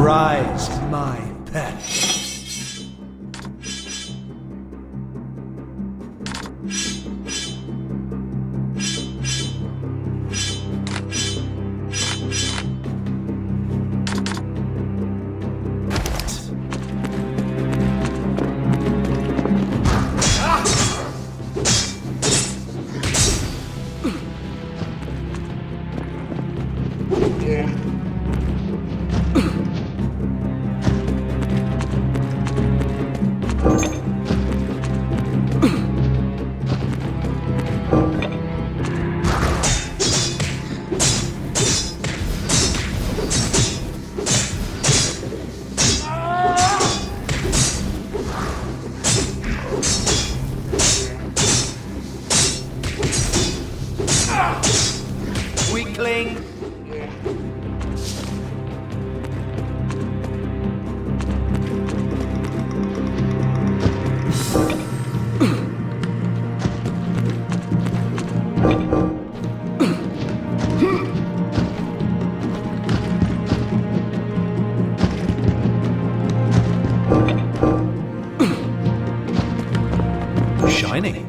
Rise, my pet. Weakling. Shiny.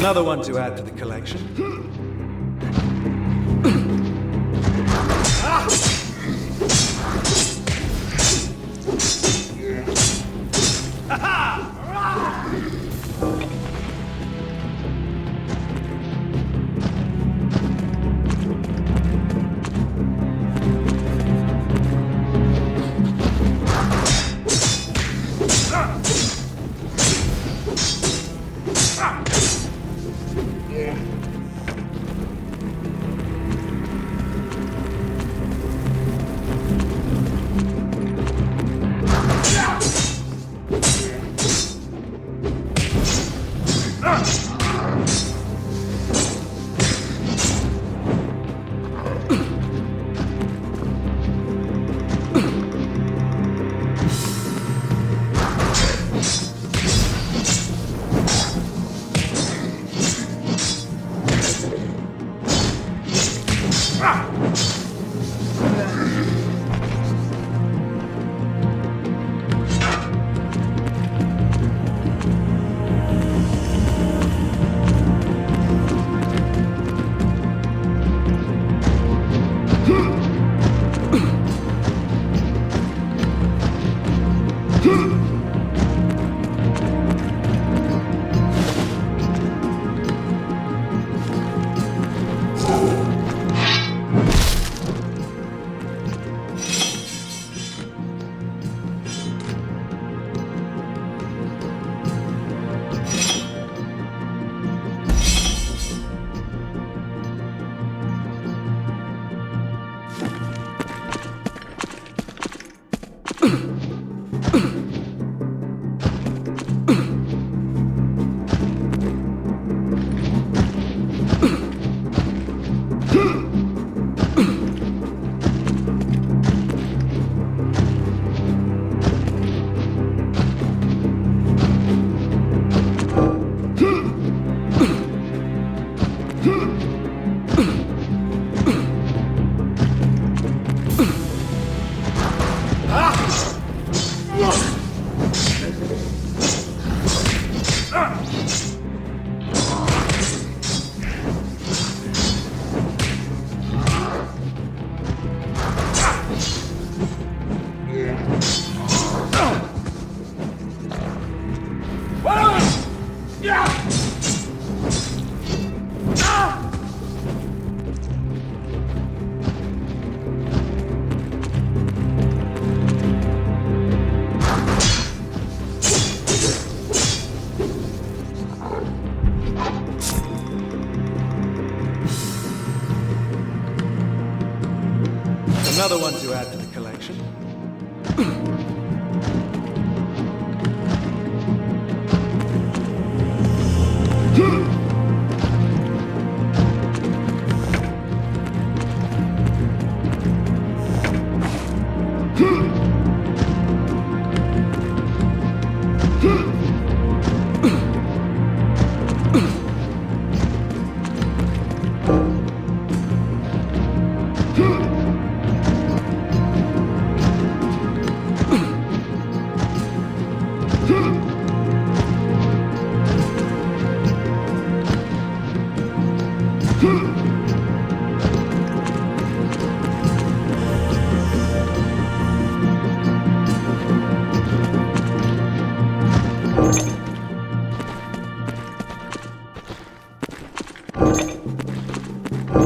Another one to add to the collection.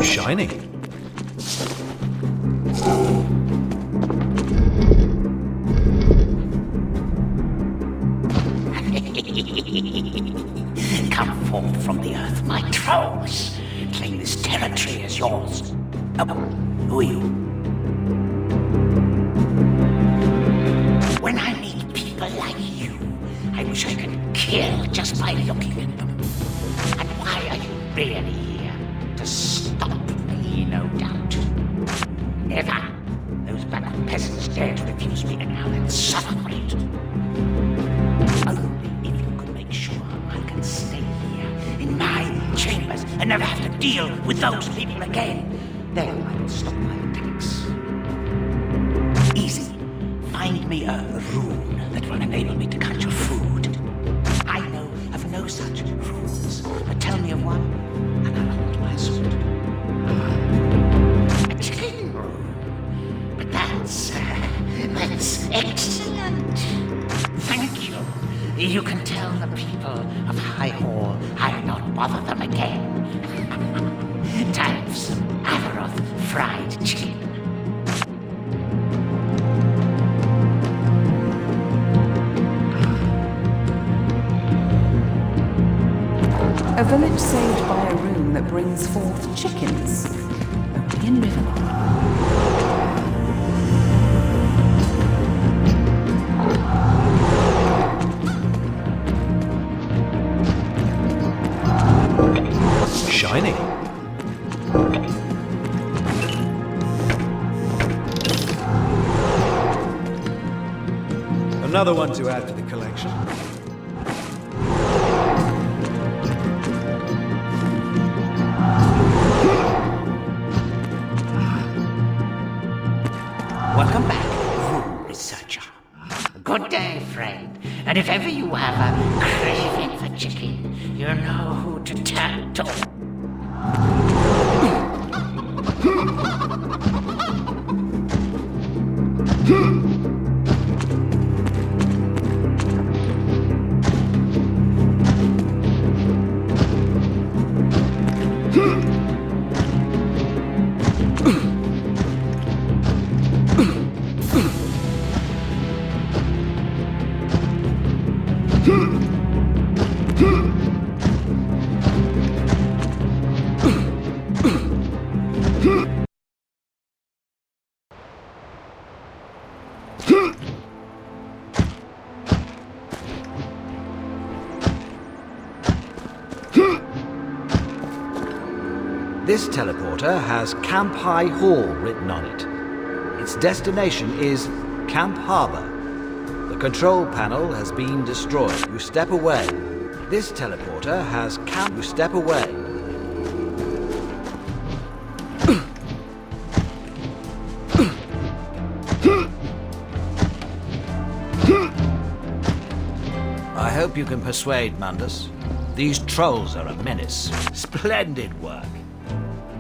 Shiny. Come forth from the earth, my trolls. Claim this territory as yours. Oh, who are you? When I meet people like you, I wish I could kill just by looking at them. And why are you really here? To stop me, no doubt. Never. Those black peasants dare to refuse me, and now let's suffer for it. Only if you could make sure I can stay here in my chambers and never have to deal with those people again, then I will stop my attacks. Easy. Find me a rune that will enable me to cut your food. I know of no such runes, but tell me of one, and I'll hold my sword. A chicken rune. But that's excellent. Thank you. You can tell the people of High Hall I'll not bother them again. Time for some Avaroth fried chicken. A village saved by a rune that brings forth chickens. Only in Rivellon. Shiny. Another one to add to the collection. Welcome back, rune researcher. Good day, friend. And if ever you have a craving for chicken, you know who to turn to. This teleporter has Camp High Hall written on it. Its destination is Camp Harbor. The control panel has been destroyed. You step away. This teleporter has Camp... You step away. I hope you can persuade Mundus. These trolls are a menace. Splendid work.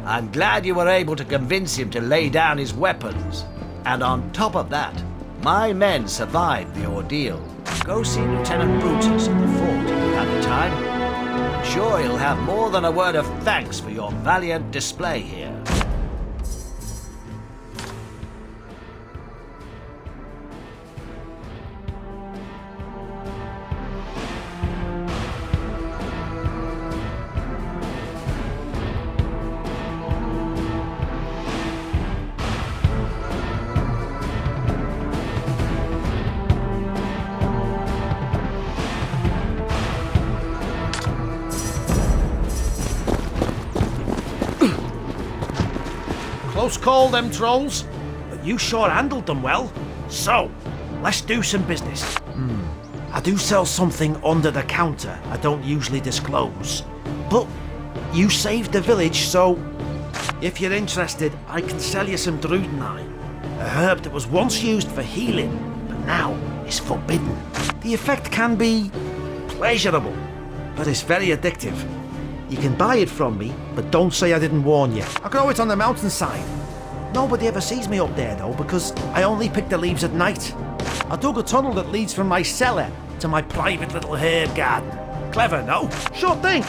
I'm glad you were able to convince him to lay down his weapons. And on top of that, my men survived the ordeal. Go see Lieutenant Brutus at the fort if you have the time. I'm sure he'll have more than a word of thanks for your valiant display here. close call, them trolls. But you sure handled them well. So, let's do some business. I do sell something under the counter I don't usually disclose. But you saved the village, so if you're interested, I can sell you some Drudenai. A herb that was once used for healing, but now is forbidden. The effect can be pleasurable, but it's very addictive. You can buy it from me, but don't say I didn't warn you. I grow it on the mountainside. Nobody ever sees me up there though, because I only pick the leaves at night. I dug a tunnel that leads from my cellar to my private little herb garden. Clever, no? Sure thing.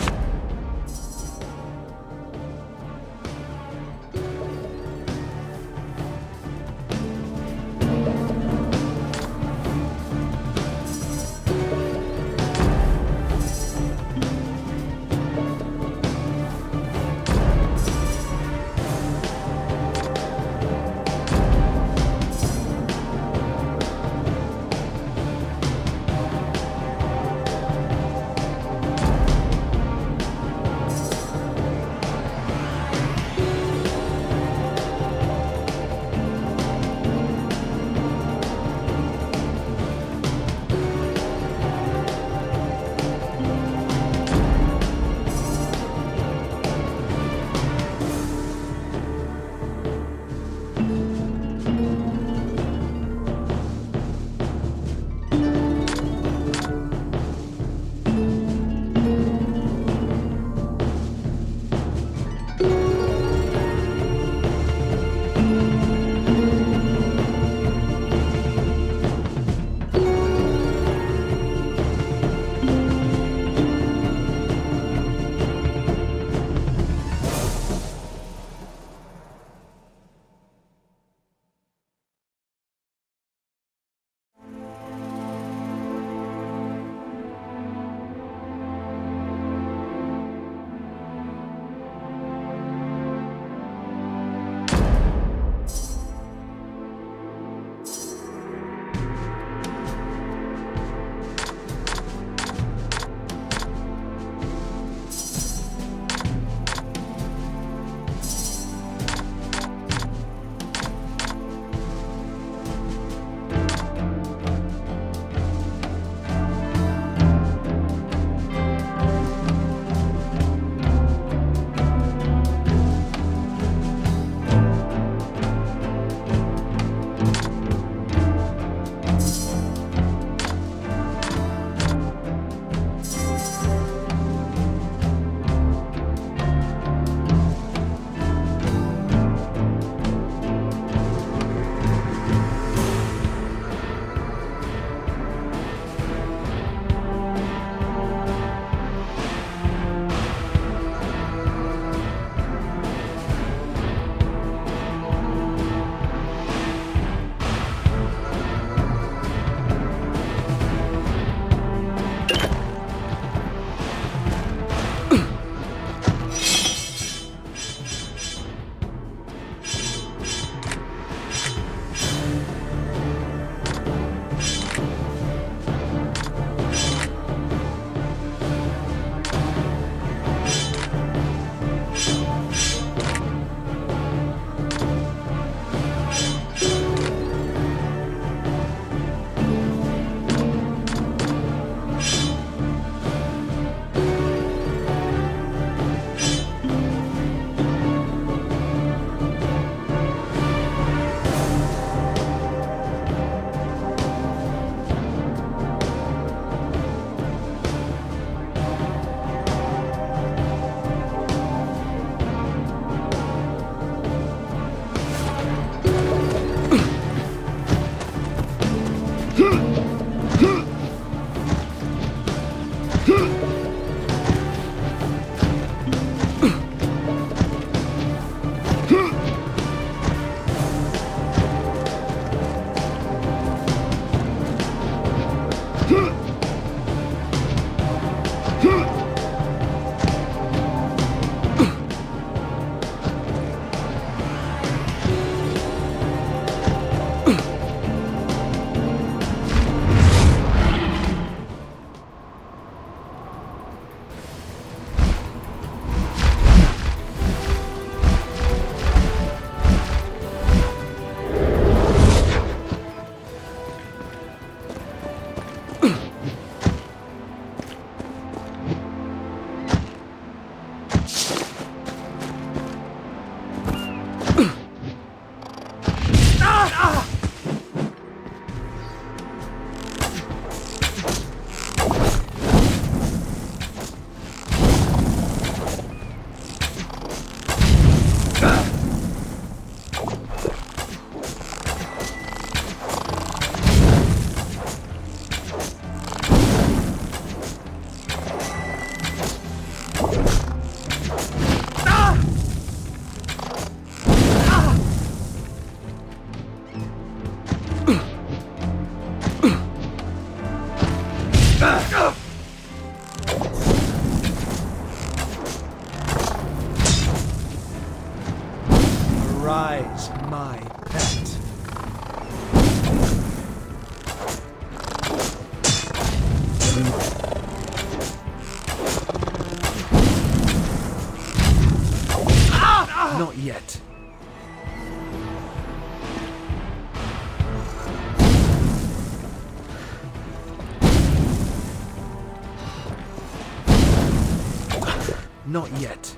Not yet.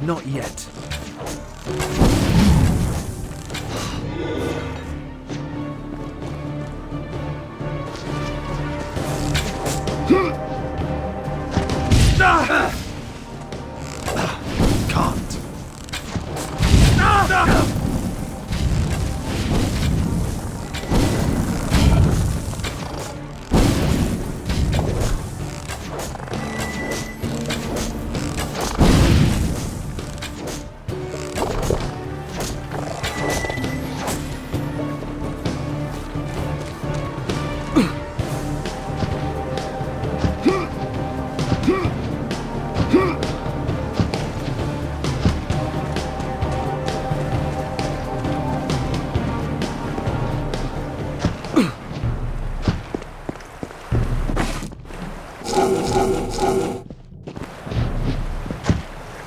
Not yet. Can't.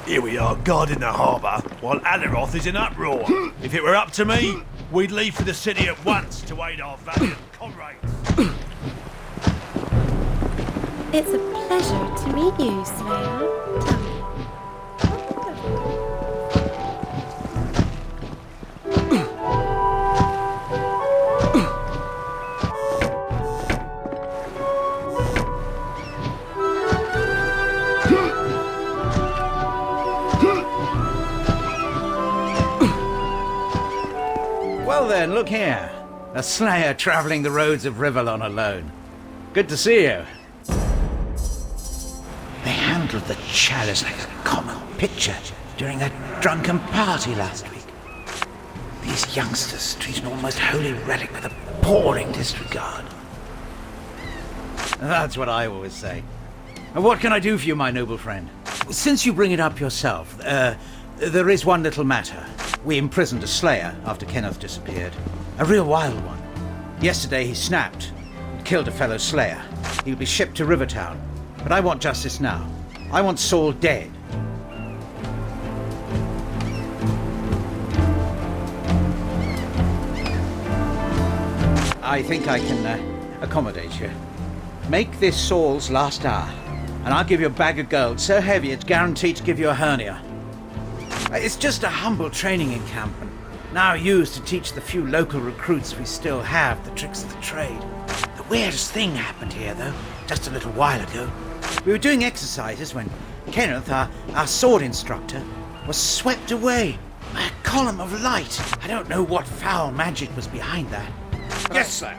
Here we are guarding the harbour, while Alaroth is in uproar. If it were up to me, we'd leave for the city at once to aid our valiant comrades. It's a pleasure to meet you, Slayer. Tell me. Well then, look here. A slayer travelling the roads of Rivellon alone. Good to see you. They handled the chalice like a comic picture during that drunken party last week. These youngsters treat an almost holy relic with appalling disregard. That's what I always say. And what can I do for you, my noble friend? Since you bring it up yourself, there is one little matter. We imprisoned a slayer after Kenneth disappeared. A real wild one. Yesterday he snapped and killed a fellow slayer. He'll be shipped to Rivertown. But I want justice now. I want Saul dead. I think I can accommodate you. Make this Saul's last hour, and I'll give you a bag of gold so heavy it's guaranteed to give you a hernia. It's just a humble training encampment, now used to teach the few local recruits we still have the tricks of the trade. The weirdest thing happened here, though, just a little while ago. We were doing exercises when Kenneth, our sword instructor, was swept away by a column of light. I don't know what foul magic was behind that. Yes, sir.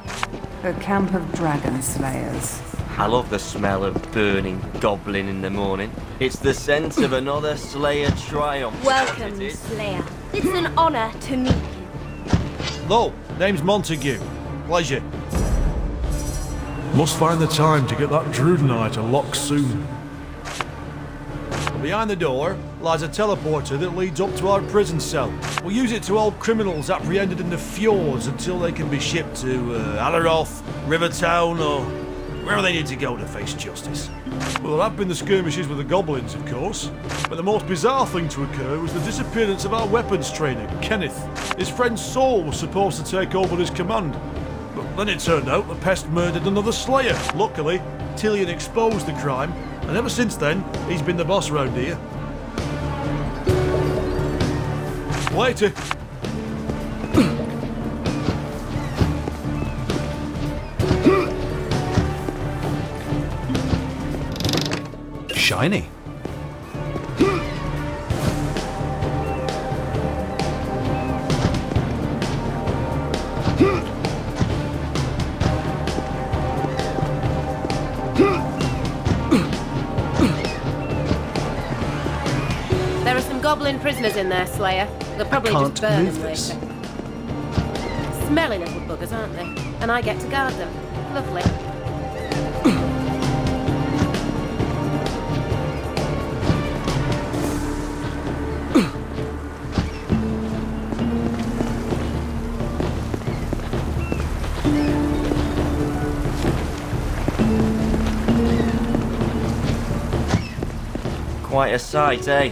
A camp of dragon slayers. I love the smell of burning goblin in the morning. It's the scent of another Slayer triumph. Welcome, It is. Slayer. It's an honor to meet you. Lo, name's Montague. Pleasure. Must find the time to get that Druidnite unlocked soon. Behind the door lies a teleporter that leads up to our prison cell. We'll use it to hold criminals apprehended in the fjords until they can be shipped to Alaroth, Rivertown, or wherever they need to go to face justice. Well, there have been the skirmishes with the goblins, of course. But the most bizarre thing to occur was the disappearance of our weapons trainer, Kenneth. His friend Saul was supposed to take over his command. But then it turned out the pest murdered another slayer. Luckily, Tillian exposed the crime, and ever since then, he's been the boss round here. Later. Shiny. There are some goblin prisoners in there, Slayer. They'll probably can't just burn move them this. later. Smelly little buggers, aren't they? And I get to guard them. Lovely. Quite a sight, eh?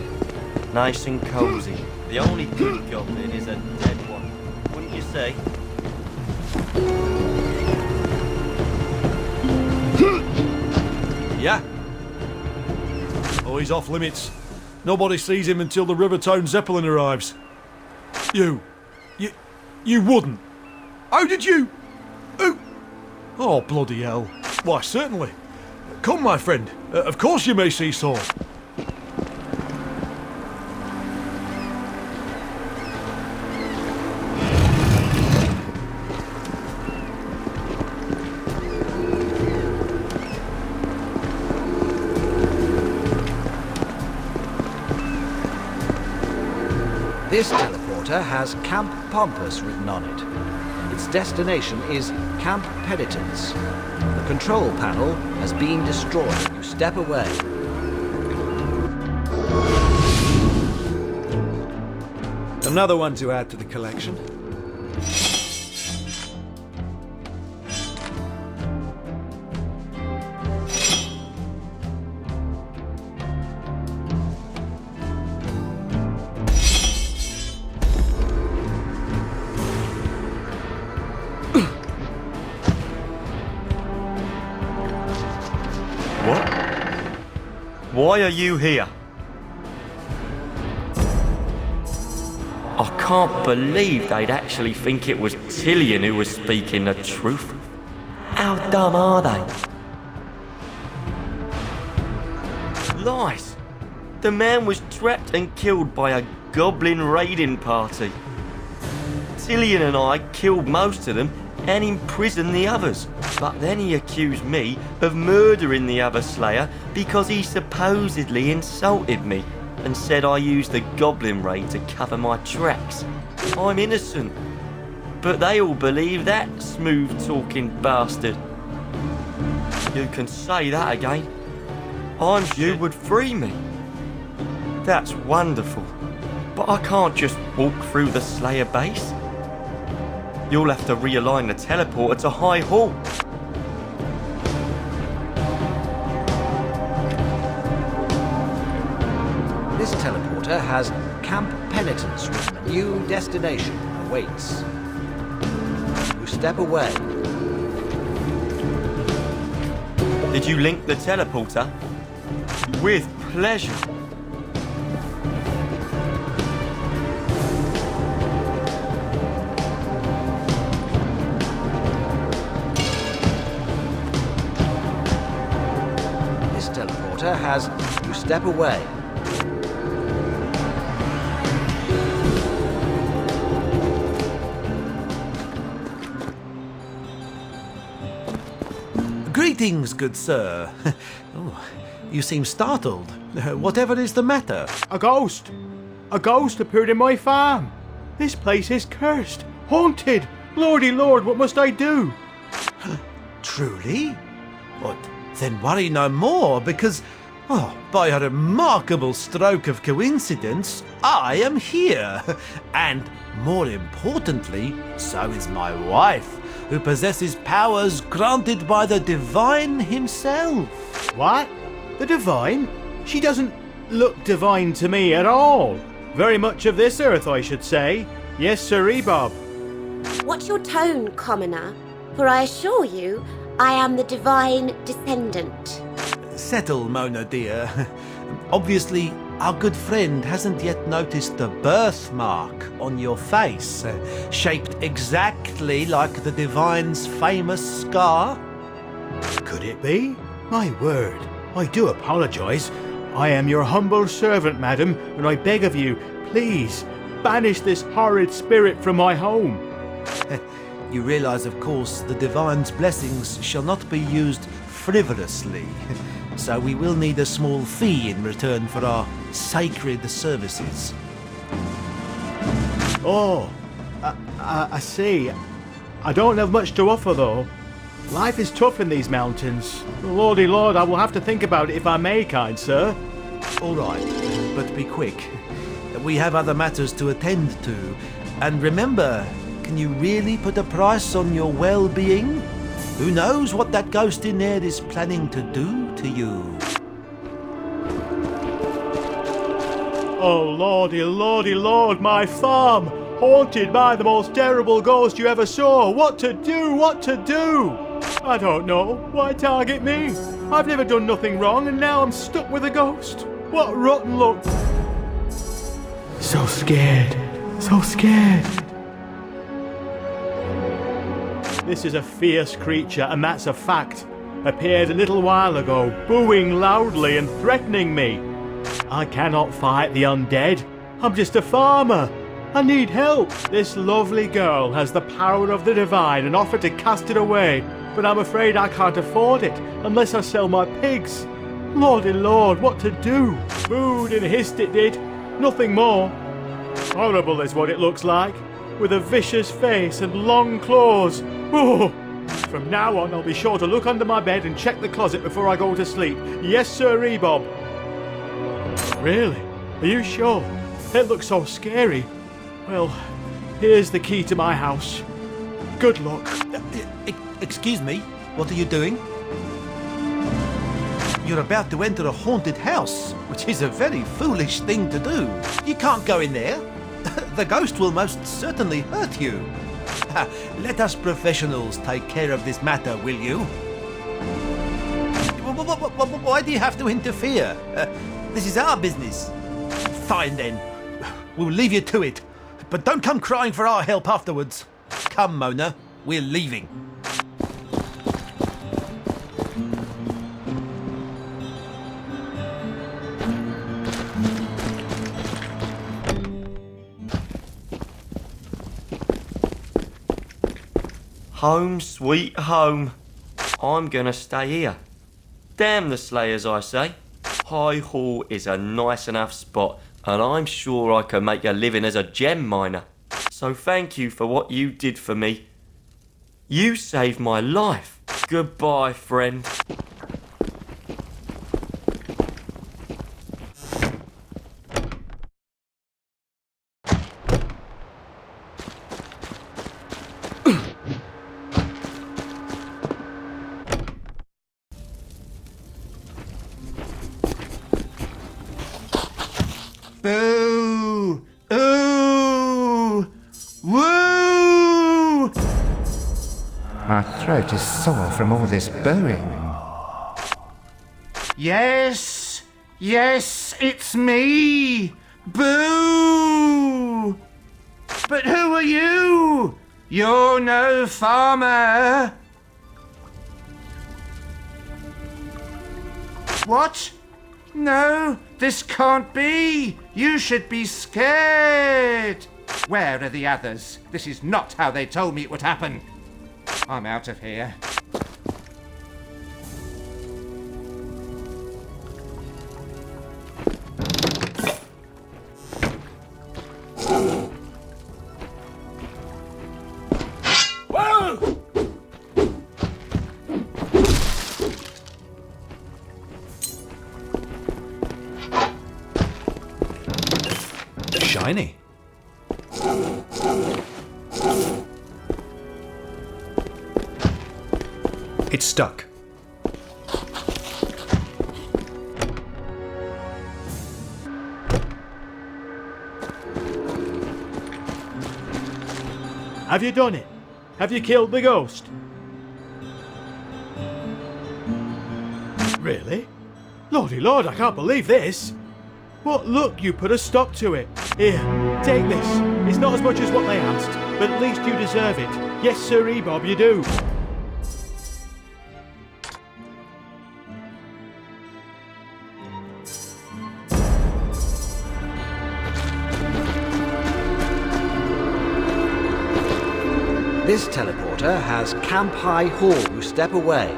Nice and cosy. The only good goblin is a dead one, wouldn't you say? Yeah? Oh, he's off limits. Nobody sees him until the Rivertown Zeppelin arrives. You wouldn't. How did you? Oh, bloody hell. Why, certainly. Come, my friend. Of course you may see Saul. This teleporter has Camp Pompous written on it. Its destination is Camp Penitence. The control panel has been destroyed. You step away. Another one to add to the collection. Why are you here? I can't believe they'd actually think it was Tillian who was speaking the truth. How dumb are they? Lies! The man was trapped and killed by a goblin raiding party. Tillian and I killed most of them and imprisoned the others. But then he accused me of murdering the other slayer because he supposedly insulted me and said I used the goblin raid to cover my tracks. I'm innocent. But they all believe that smooth-talking bastard. You can say that again. I'm sure you would free me. That's wonderful. But I can't just walk through the Slayer base. You'll have to realign the teleporter to High Hall. This teleporter has Camp Penitence written. A new destination awaits. You step away. Did you link the teleporter? With pleasure. This teleporter has you step away. Greetings, good sir. Oh, you seem startled. Whatever is the matter? A ghost! A ghost appeared in my farm. This place is cursed, haunted. Lordy Lord, what must I do? Truly? But then worry no more, because, by a remarkable stroke of coincidence, I am here. And more importantly, so is my wife, who possesses powers granted by the Divine himself. What? The Divine? She doesn't look divine to me at all. Very much of this earth, I should say. Yes, sirree, Bob. Watch your tone, commoner, for I assure you, I am the divine descendant. Settle, Mona dear. Obviously, our good friend hasn't yet noticed the birthmark on your face, shaped exactly like the Divine's famous scar. Could it be? My word, I do apologise. I am your humble servant, madam, and I beg of you, please, banish this horrid spirit from my home. You realise, of course, the Divine's blessings shall not be used frivolously, so we will need a small fee in return for our sacred services. Oh, I see. I don't have much to offer, though. Life is tough in these mountains. Lordy Lord, I will have to think about it if I may, kind sir. All right, but be quick. We have other matters to attend to. And remember, can you really put a price on your well-being? Who knows what that ghost in there is planning to do to you? Oh lordy, lordy, lord, my farm! Haunted by the most terrible ghost you ever saw! What to do? What to do? I don't know. Why target me? I've never done nothing wrong and now I'm stuck with a ghost. What rotten luck. So scared. So scared. This is a fierce creature, and that's a fact. Appeared a little while ago, booing loudly and threatening me. I cannot fight the undead. I'm just a farmer. I need help. This lovely girl has the power of the divine and offered to cast it away, but I'm afraid I can't afford it unless I sell my pigs. Lordy Lord, what to do? Booed and hissed it did. Nothing more. Horrible is what it looks like, with a vicious face and long claws. Oh. From now on, I'll be sure to look under my bed and check the closet before I go to sleep. Yes, sir, Bob. Really? Are you sure? It looks so scary. Well, here's the key to my house. Good luck. Excuse me, what are you doing? You're about to enter a haunted house, which is a very foolish thing to do. You can't go in there. The ghost will most certainly hurt you. Let us professionals take care of this matter, will you? Why do you have to interfere? This is our business. Fine then. We'll leave you to it. But don't come crying for our help afterwards. Come, Mona. We're leaving. Home sweet home. I'm gonna stay here. Damn the slayers, I say. High Hall is a nice enough spot, and I'm sure I can make a living as a gem miner. So thank you for what you did for me. You saved my life. Goodbye, friend. Boo! Ooh! Woo! My throat is sore from all this booing. Yes! Yes, it's me! Boo! But who are you? You're no farmer! What? No, this can't be! You should be scared! Where are the others? This is not how they told me it would happen. I'm out of here. Shiny. It's stuck. Have you done it? Have you killed the ghost? Really? Lordy Lord, I can't believe this. What luck you put a stop to it. Here, take this. It's not as much as what they asked, but at least you deserve it. Yes, sir, Bob, you do. This teleporter has Camp High Hall step away.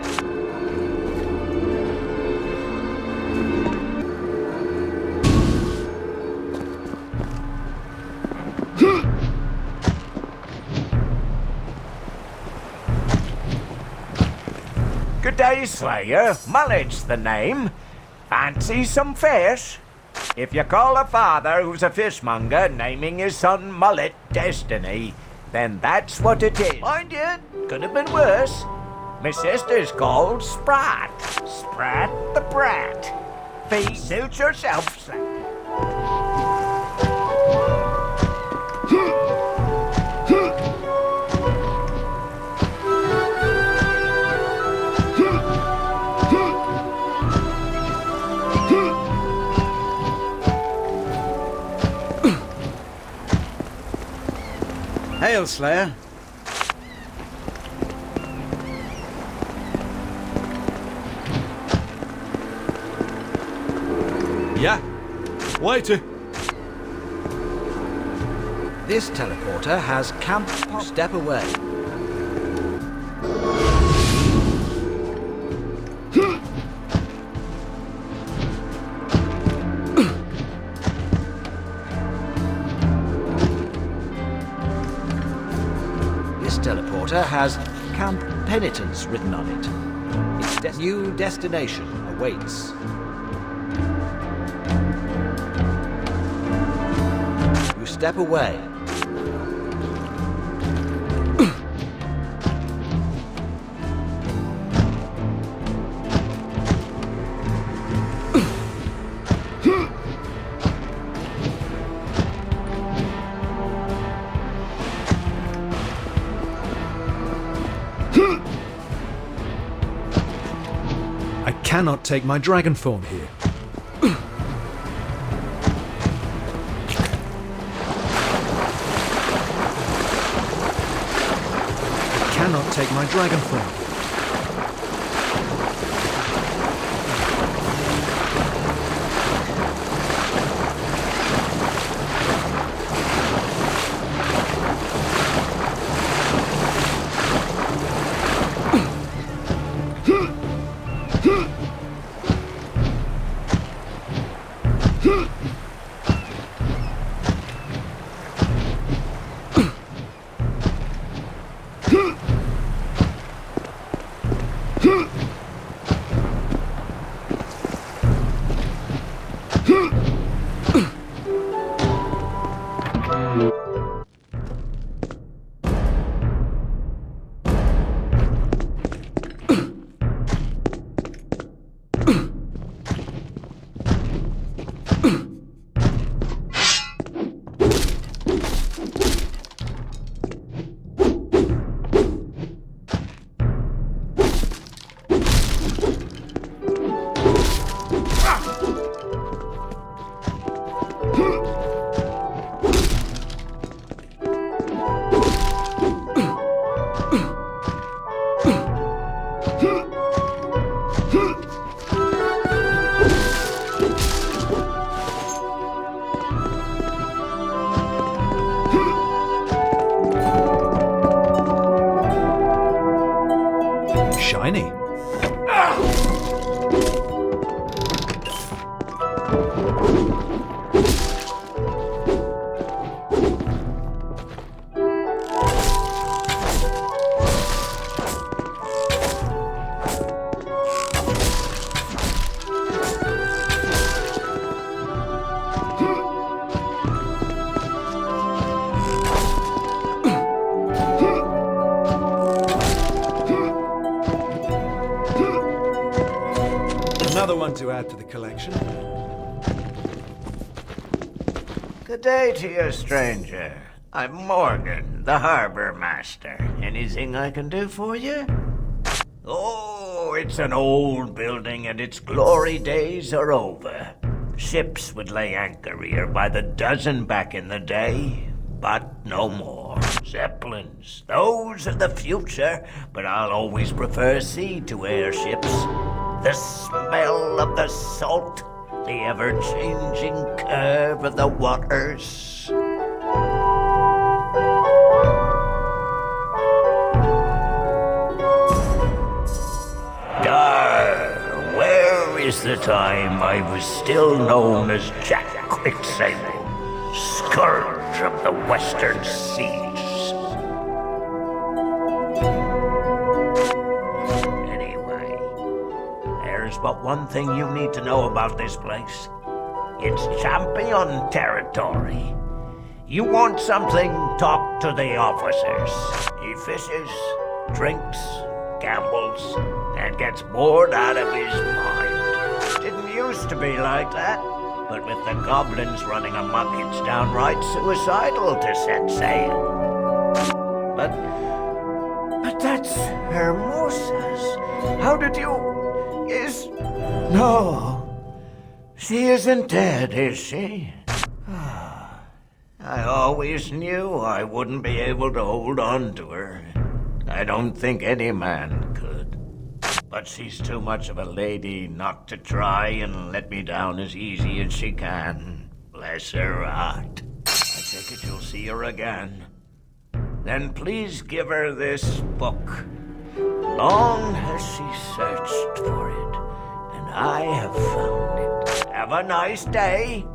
Good day, Slayer. Mullet's the name. Fancy some fish? If you call a father who's a fishmonger naming his son Mullet Destiny, then that's what it is. Mind you, could have been worse. My sister's called Sprat. Sprat the Brat. Fee, suit yourself, Slayer. Hail, Slayer. Yeah. Later. This teleporter has camp. Step away. This teleporter has Camp Penitence written on it. Its new destination awaits. You step away. I cannot take my dragon form here. I cannot take my dragon form here. Shiny. Another one to add to the collection. Good day to you, stranger. I'm Morgan, the harbor master. Anything I can do for you? Oh, it's an old building and its glory days are over. Ships would lay anchor here by the dozen back in the day, but no more. Zeppelins, those are the future, but I'll always prefer sea to airships. The smell of the salt, the ever-changing curve of the waters. Where is the time I was still known as Jack Quicksale, scourge of the western seas? There's but one thing you need to know about this place. It's champion territory. You want something, talk to the officers. He fishes, drinks, gambles, and gets bored out of his mind. Didn't used to be like that, but with the goblins running amok, it's downright suicidal to set sail. But that's Hermosa's. How did you... No, she isn't dead, is she? I always knew I wouldn't be able to hold on to her. I don't think any man could. But she's too much of a lady not to try and let me down as easy as she can. Bless her heart. I take it you'll see her again. Then please give her this book. Long has she searched for it, and I have found it. Have a nice day.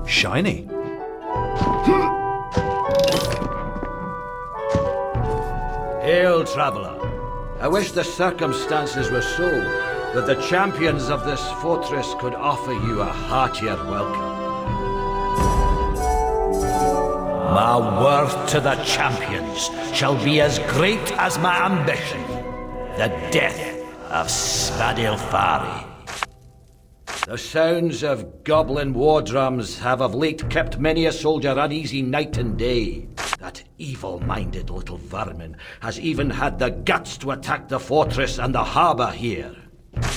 Shiny. Hail, traveller. I wish the circumstances were so that the champions of this fortress could offer you a heartier welcome. My worth to the champions shall be as great as my ambition, the death of Svadilfari. The sounds of goblin war drums have of late kept many a soldier uneasy night and day. That evil-minded little vermin has even had the guts to attack the fortress and the harbour here.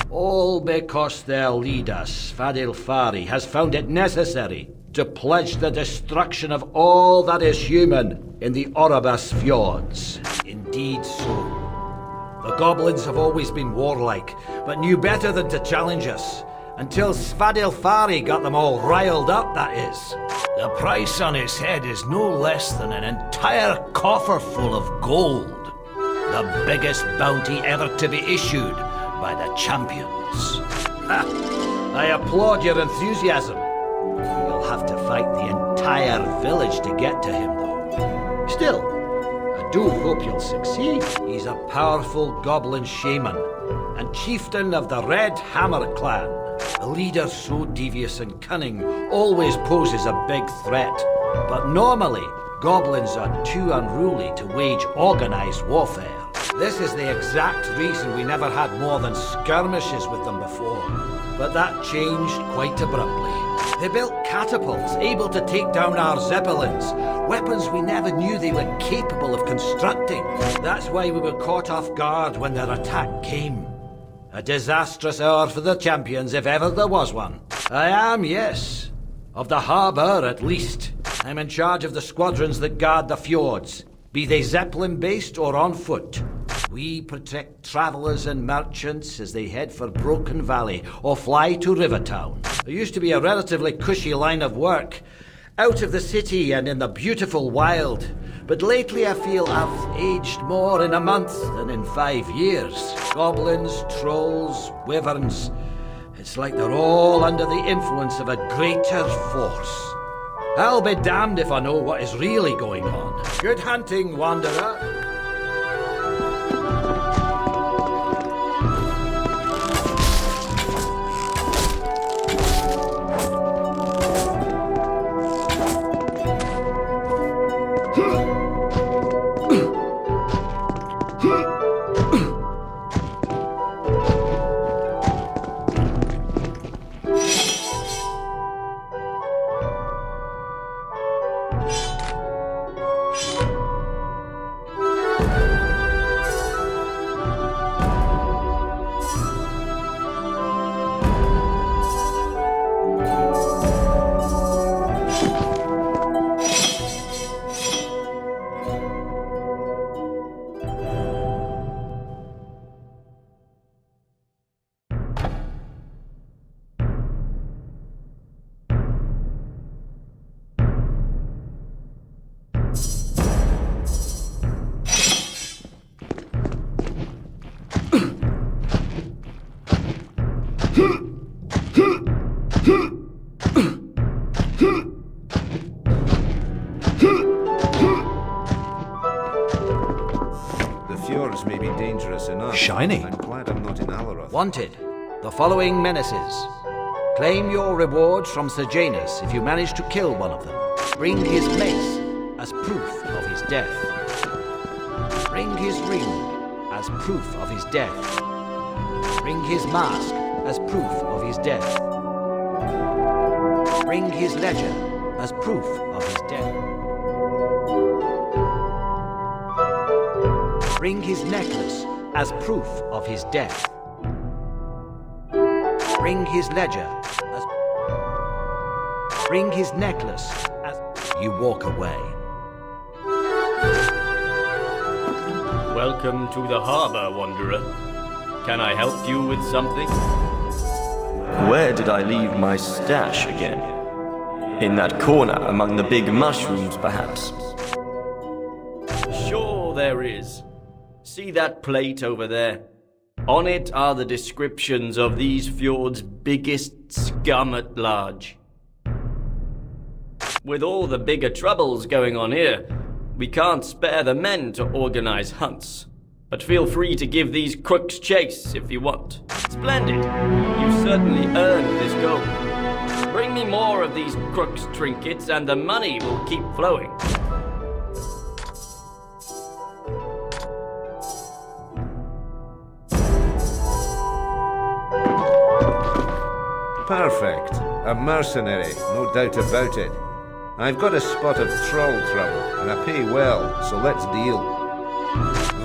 All because their leader, Svadilfari, has found it necessary to pledge the destruction of all that is human in the Orobas fjords. Indeed so. The goblins have always been warlike, but knew better than to challenge us. Until Svadilfari got them all riled up, that is. The price on his head is no less than an entire coffer full of gold. The biggest bounty ever to be issued by the champions. I applaud your enthusiasm. You'll have to fight the entire village to get to him, though. Still, I do hope you'll succeed. He's a powerful goblin shaman and chieftain of the Red Hammer clan. A leader so devious and cunning always poses a big threat. But normally, goblins are too unruly to wage organized warfare. This is the exact reason we never had more than skirmishes with them before. But that changed quite abruptly. They built catapults able to take down our zeppelins, weapons we never knew they were capable of constructing. That's why we were caught off guard when their attack came. A disastrous hour for the champions, if ever there was one. I am, yes. Of the harbour, at least. I'm in charge of the squadrons that guard the fjords, be they Zeppelin-based or on foot. We protect travellers and merchants as they head for Broken Valley or fly to Rivertown. There used to be a relatively cushy line of work, out of the city and in the beautiful wild. But lately I feel I've aged more in a month than in 5 years. Goblins, trolls, wyverns. It's like they're all under the influence of a greater force. I'll be damned if I know what is really going on. Good hunting, wanderer. Shiny. I'm glad I'm not in Alaroth. Wanted. The following menaces. Claim your rewards from Sejanus if you manage to kill one of them. Bring his mace as proof of his death. Bring his ring as proof of his death. Bring his mask as proof of his death. Bring his ledger as proof of his death. Bring his necklace as proof of his death. Bring his ledger as... Bring his necklace as... You walk away. Welcome to the harbor, Wanderer. Can I help you with something? Where did I leave my stash again? In that corner among the big mushrooms, perhaps? Sure there is. See that plate over there? On it are the descriptions of these fjords' biggest scum at large. With all the bigger troubles going on here, we can't spare the men to organize hunts. But feel free to give these crooks chase if you want. Splendid. You certainly earned this gold. Bring me more of these crooks' trinkets and the money will keep flowing. Perfect. A mercenary, no doubt about it. I've got a spot of troll trouble, and I pay well, so let's deal.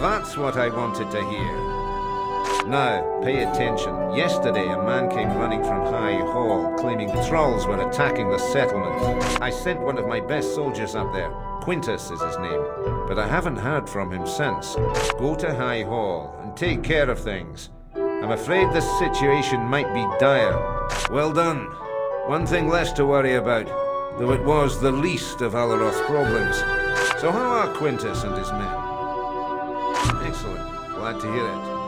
That's what I wanted to hear. Now, pay attention. Yesterday, a man came running from High Hall, claiming trolls were attacking the settlement. I sent one of my best soldiers up there. Quintus is his name. But I haven't heard from him since. Go to High Hall and take care of things. I'm afraid this situation might be dire. Well done. One thing less to worry about, though it was the least of Alaroth's problems. So how are Quintus and his men? Excellent. Glad to hear it.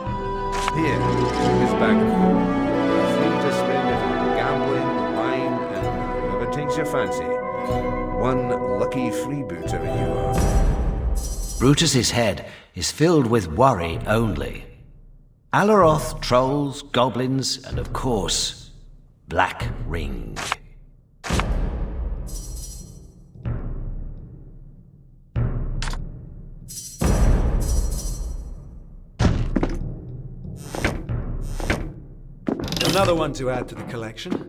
Here, his bag of gold. A flute to spend it on gambling, wine, and whatever takes your fancy. One lucky freebooter you are. Brutus's head is filled with worry only. Alaroth, trolls, goblins, and of course, Black Ring. Another one to add to the collection.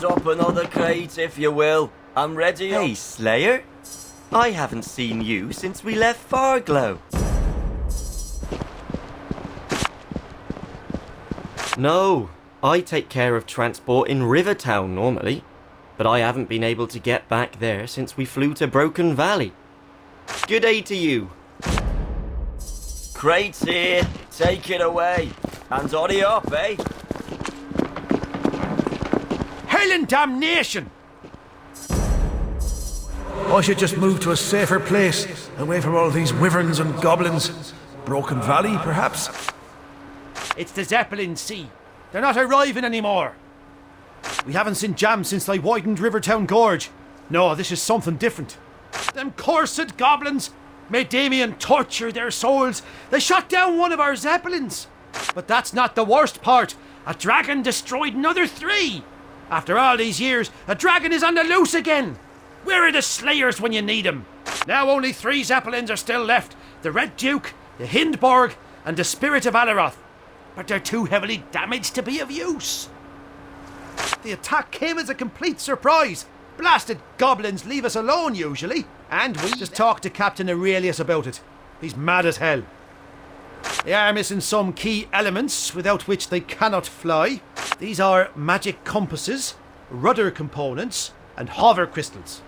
Up another crate, if you will. I'm ready. Hey, Slayer. I haven't seen you since we left Farglow. No, I take care of transport in Rivertown normally, but I haven't been able to get back there since we flew to Broken Valley. Good day to you. Crates here. Take it away. And hurry up, eh? Hell and damnation! I should just move to a safer place, away from all these wyverns and goblins. Broken Valley, perhaps? It's the Zeppelin Sea. They're not arriving anymore. We haven't seen jam since they widened Rivertown Gorge. No, this is something different. Them cursed goblins made Damien torture their souls. They shot down one of our Zeppelins. But that's not the worst part. A dragon destroyed another 3. After all these years, a dragon is on the loose again. Where are the Slayers when you need them? Now only 3 Zeppelins are still left. The Red Duke, the Hindborg, and the Spirit of Alaroth. But they're too heavily damaged to be of use. The attack came as a complete surprise. Blasted goblins leave us alone usually. And we just talked to Captain Aurelius about it. He's mad as hell. They are missing some key elements without which they cannot fly. These are magic compasses, rudder components, and hover crystals.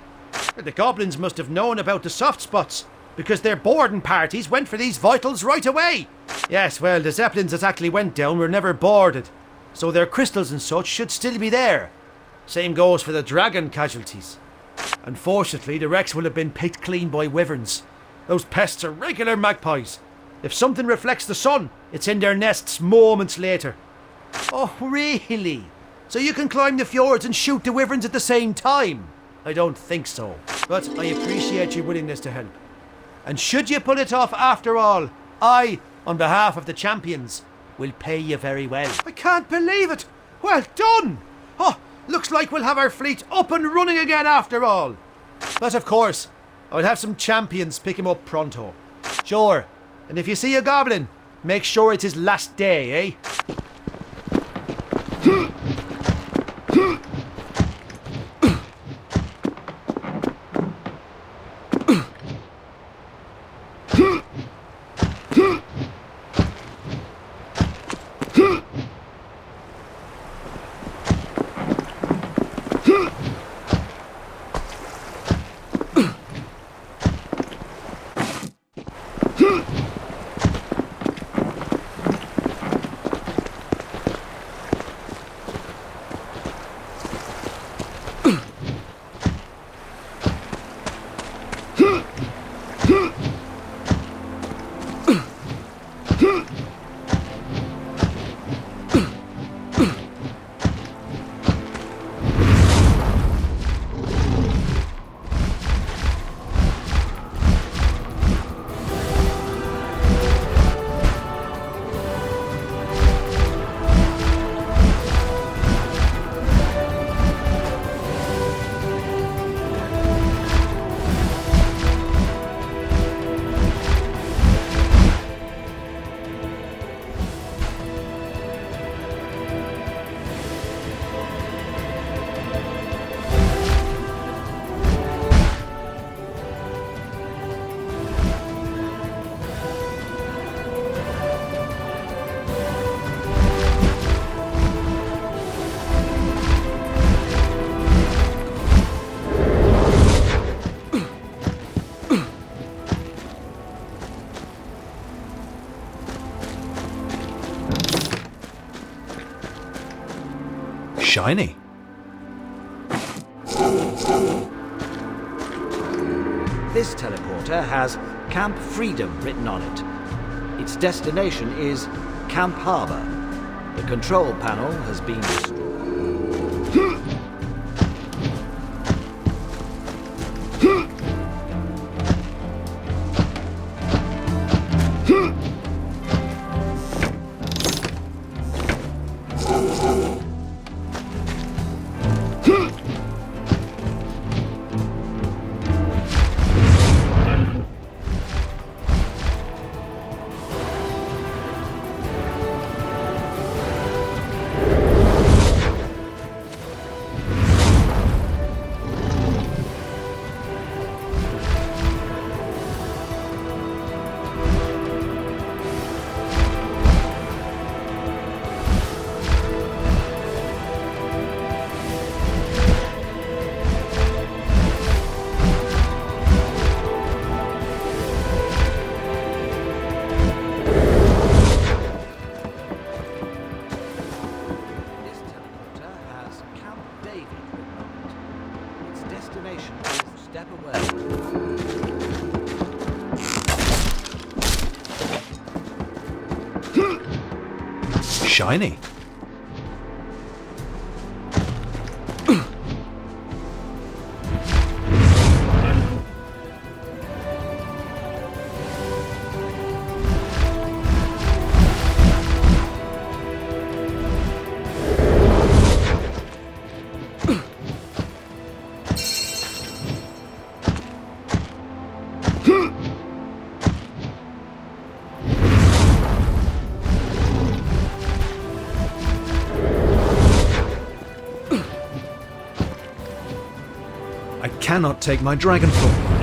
The goblins must have known about the soft spots. because their boarding parties went for these vitals right away. Yes, well, the Zeppelins that actually went down were never boarded, so their crystals and such should still be there. Same goes for the dragon casualties. Unfortunately, the wrecks will have been picked clean by wyverns. Those pests are regular magpies. If something reflects the sun, it's in their nests moments later. Oh, really? So you can climb the fjords and shoot the wyverns at the same time? I don't think so. But I appreciate your willingness to help. And should you pull it off after all, I, on behalf of the champions, will pay you very well. I can't believe it! Well done! Oh, looks like we'll have our fleet up and running again after all. But of course, I'll have some champions pick him up pronto. Sure, and if you see a goblin, make sure it's his last day, eh? Shiny. This teleporter has Camp Freedom written on it. Its destination is Camp Harbor. The control panel has been destroyed. Step away. Shiny. I cannot take my dragon form.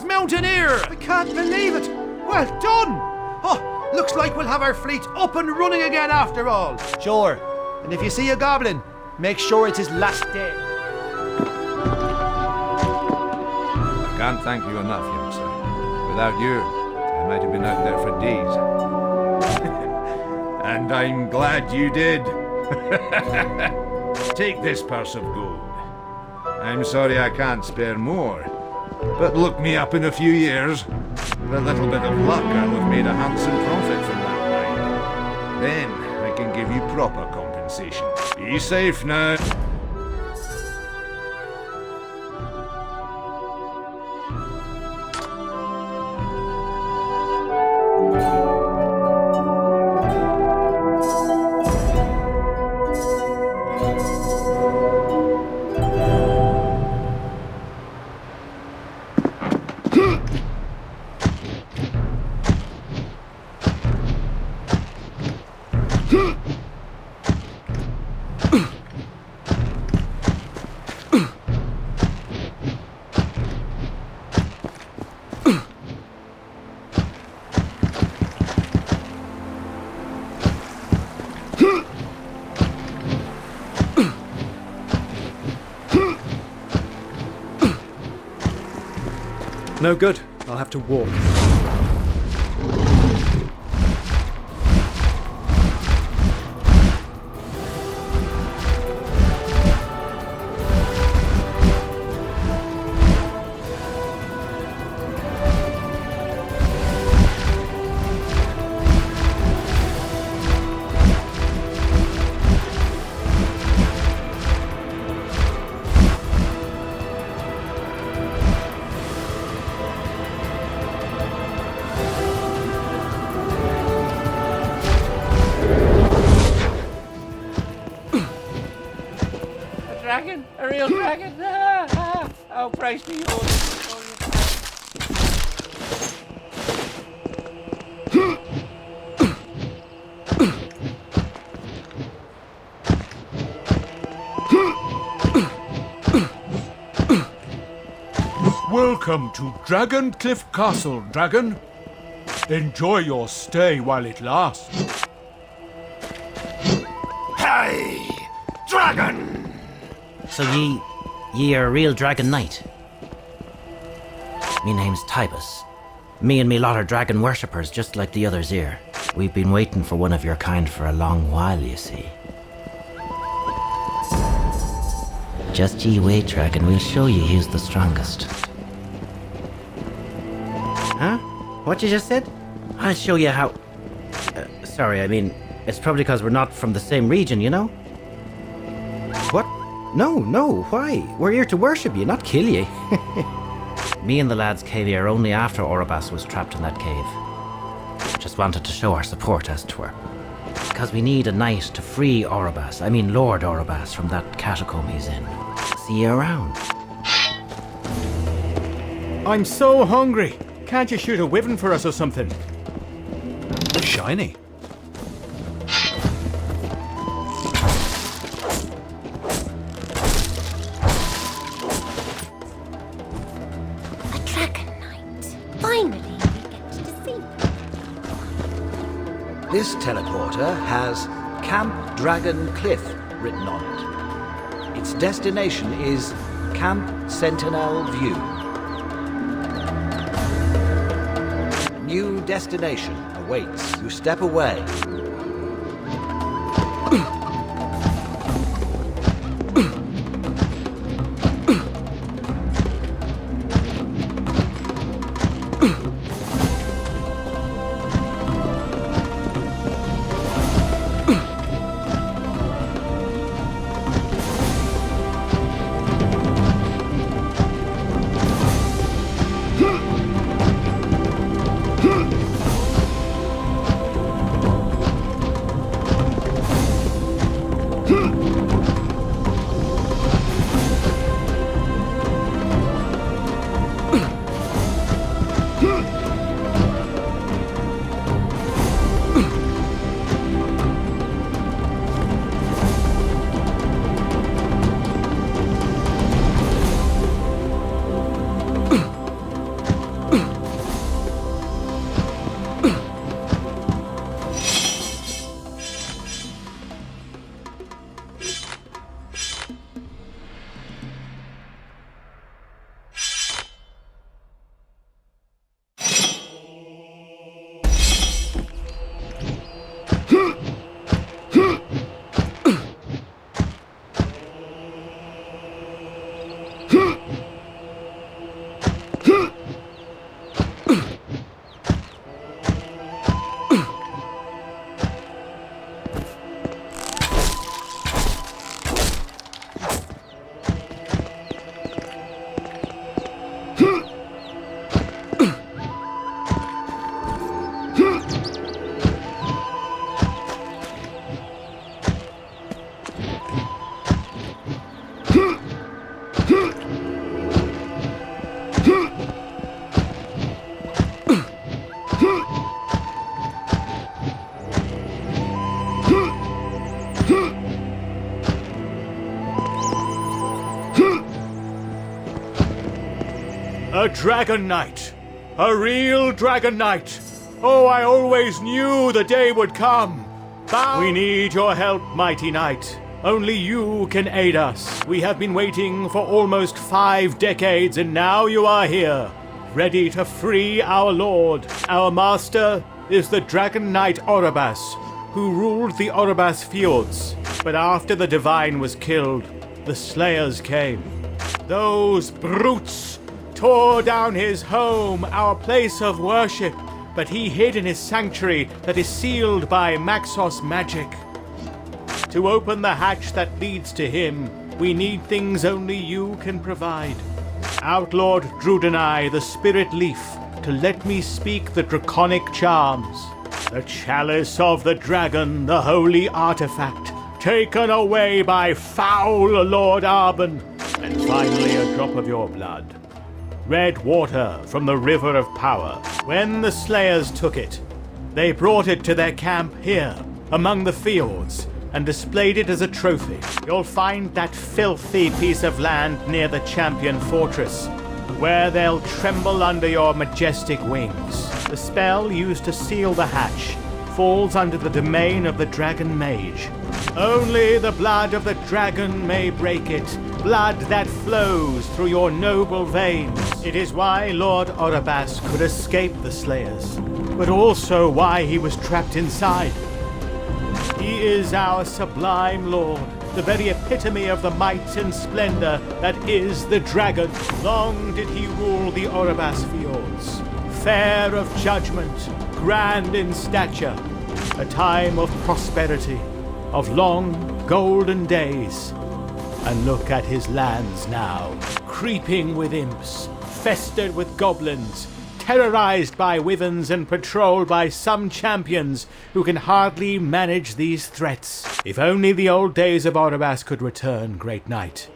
Mountaineer! I can't believe it! Well done! Oh, looks like we'll have our fleet up and running again after all. Sure. And if you see a goblin, make sure it's his last day. I can't thank you enough, youngster. Without you, I might have been out there for days. And I'm glad you did. Take this purse of gold. I'm sorry I can't spare more. But look me up in a few years. With a little bit of luck, I'll have made a handsome profit from that mine. Then I can give you proper compensation. Be safe now. No good. I'll have to walk. Dragon! A real dragon! Oh, praise be Lord! Welcome to Dragon Cliff Castle, Dragon. Enjoy your stay while it lasts. Hey! Dragon! So ye are a real dragon knight? Me name's Tybus. Me and me lot are dragon worshippers, just like the others here. We've been waiting for one of your kind for a long while, you see. Just ye wait, dragon, we'll show you who's the strongest. Huh? What you just said? I'll show you how... sorry, I mean, it's probably because we're not from the same region, you know? What? No, why? We're here to worship you, not kill you. Me and the lads came here only after Orobas was trapped in that cave. Just wanted to show our support, as 'twere. Because we need a knight to free Orobas, Lord Orobas, from that catacomb he's in. See you around. I'm so hungry. Can't you shoot a wyvern for us or something? Shiny. A dragon knight. This teleporter has Camp Dragon Cliff written on it. Its destination is Camp Sentinel View. A new destination awaits. You step away. A Dragon Knight! A real Dragon Knight! Oh, I always knew the day would come! We need your help, mighty knight. Only you can aid us. We have been waiting for almost 5 decades, and now you are here, ready to free our lord. Our master is the Dragon Knight Orobas, who ruled the Orobas Fjords. But after the Divine was killed, the Slayers came. Those brutes tore down his home, our place of worship, but he hid in his sanctuary that is sealed by Maxos magic. To open the hatch that leads to him, we need things only you can provide. Outlord Drudenai, the Spirit Leaf, to let me speak the draconic charms. The Chalice of the Dragon, the holy artifact, taken away by foul Lord Arben. And finally a drop of your blood. Red water from the River of Power. When the Slayers took it, they brought it to their camp here, among the fjords, and displayed it as a trophy. You'll find that filthy piece of land near the Champion Fortress, where they'll tremble under your majestic wings. The spell used to seal the hatch falls under the domain of the Dragon Mage. Only the blood of the dragon may break it, blood that flows through your noble veins. It is why Lord Orobas could escape the Slayers, but also why he was trapped inside. He is our sublime lord, the very epitome of the might and splendor that is the dragon. Long did he rule the Orobas Fjords, fair of judgment, grand in stature, a time of prosperity, of long golden days. And look at his lands now, creeping with imps, festered with goblins, terrorized by wyverns and patrolled by some champions who can hardly manage these threats. If only the old days of Orobas could return, great knight.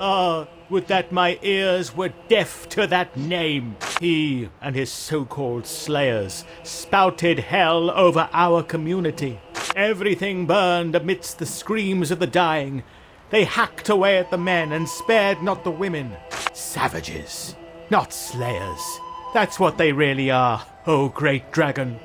Ah, would that my ears were deaf to that name. He and his so-called slayers spouted hell over our community. Everything burned amidst the screams of the dying. They hacked away at the men and spared not the women. Savages, not slayers. That's what they really are, oh great dragon.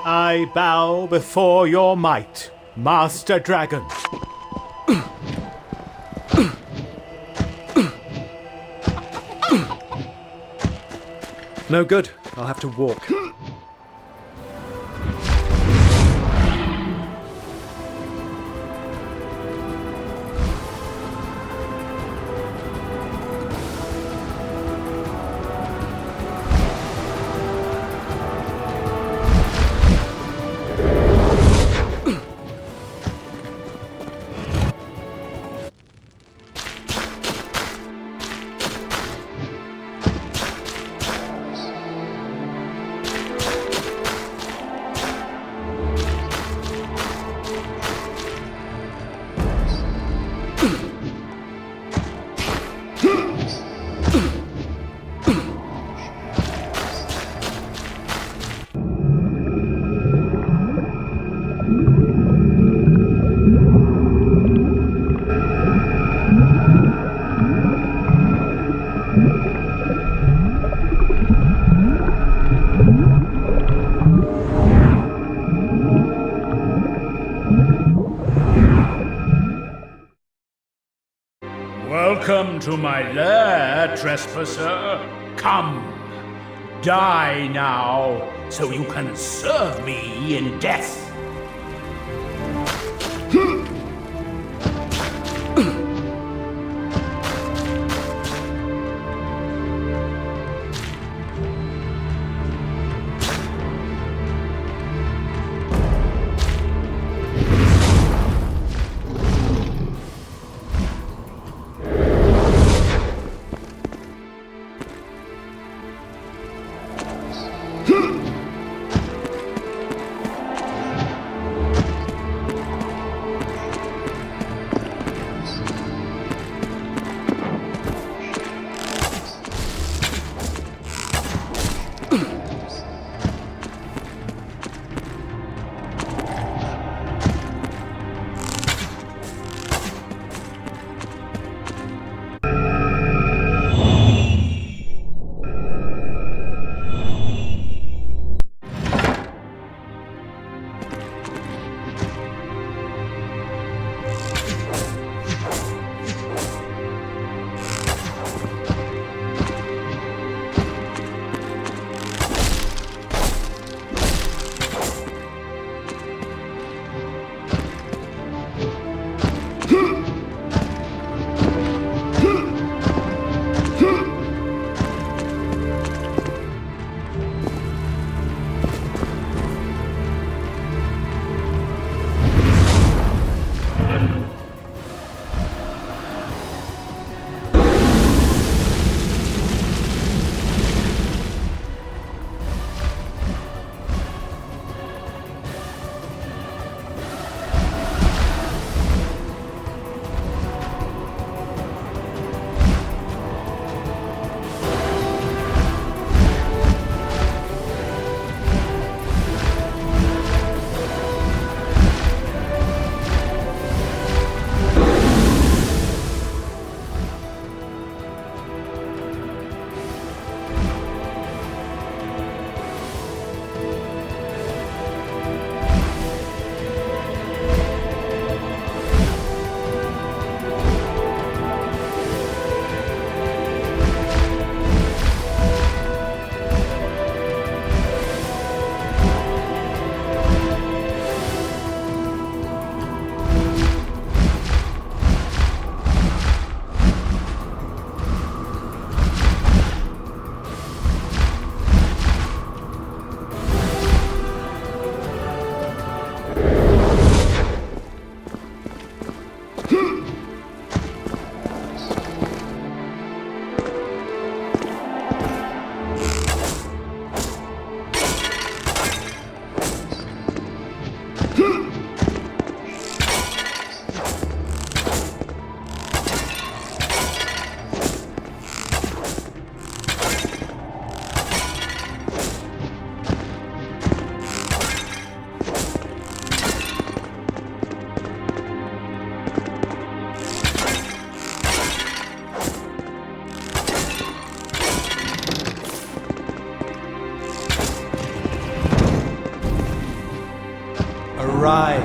I bow before your might, Master Dragon. No good. I'll have to walk. Welcome to my lair, trespasser. Come, die now, so you can serve me in death.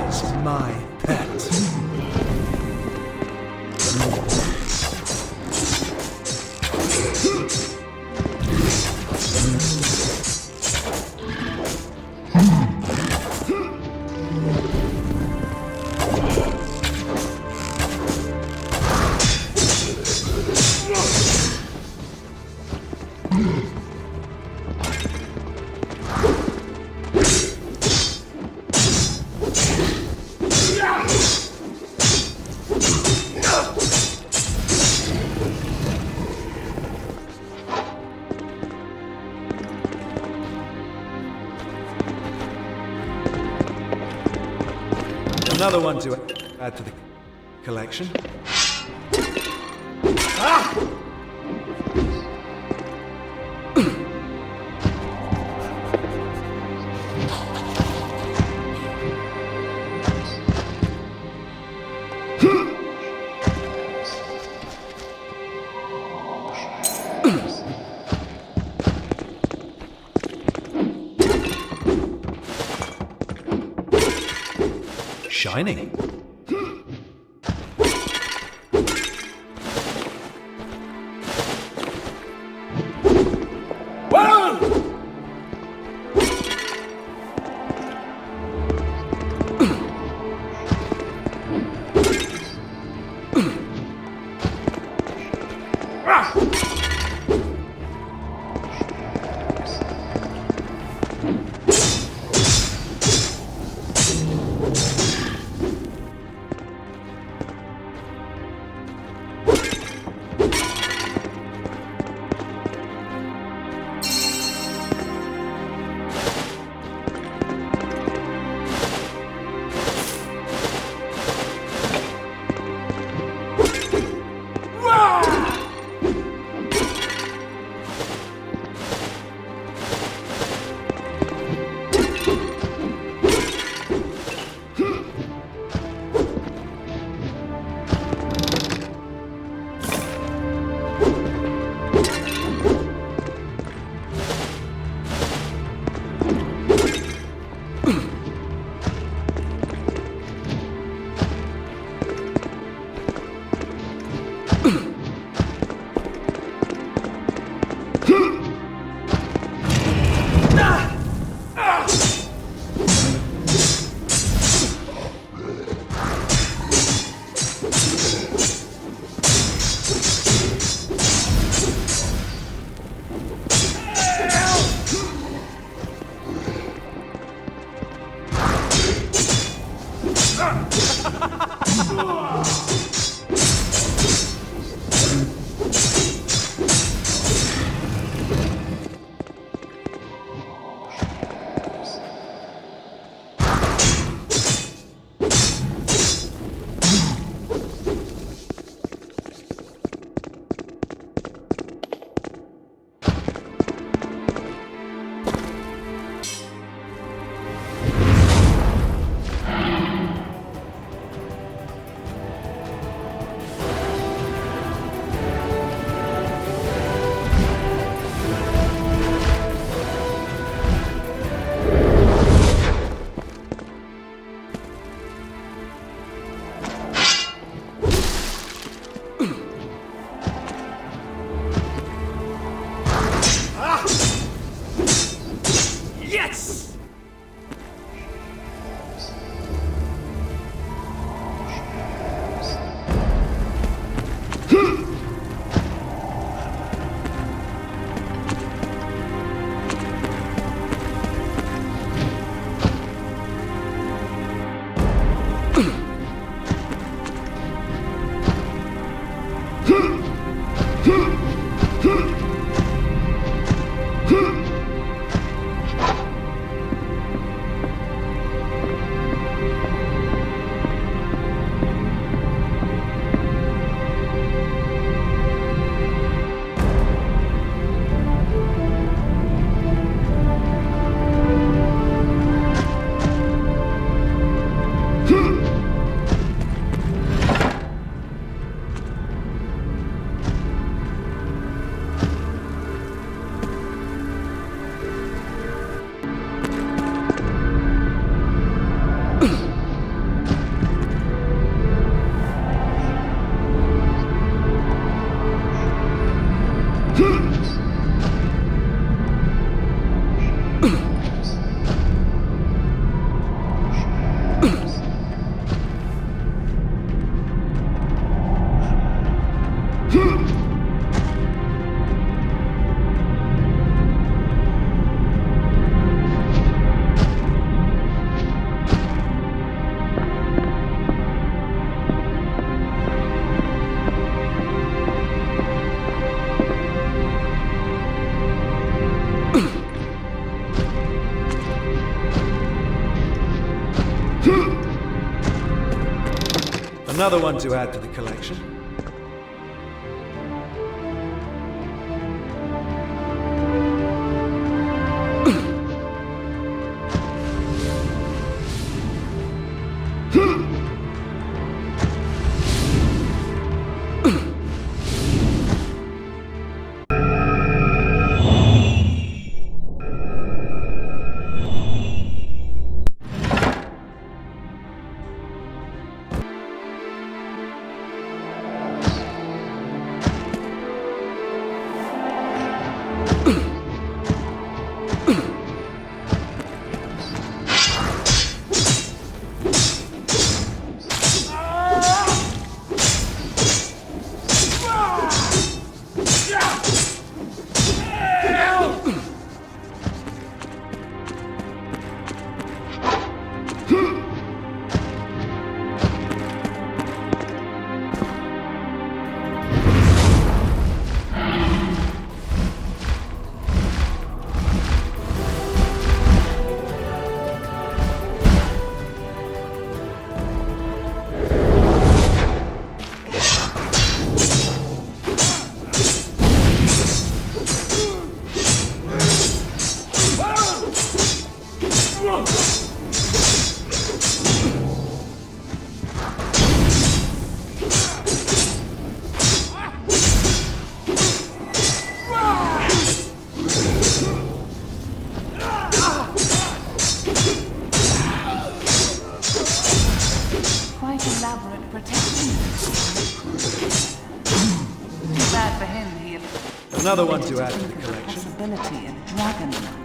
is my pet. Another one to add to the collection. Shiny. Another one to add to the collection. Elaborate protection. Too bad for him, he Another one to add to the collection. Possibility of dragon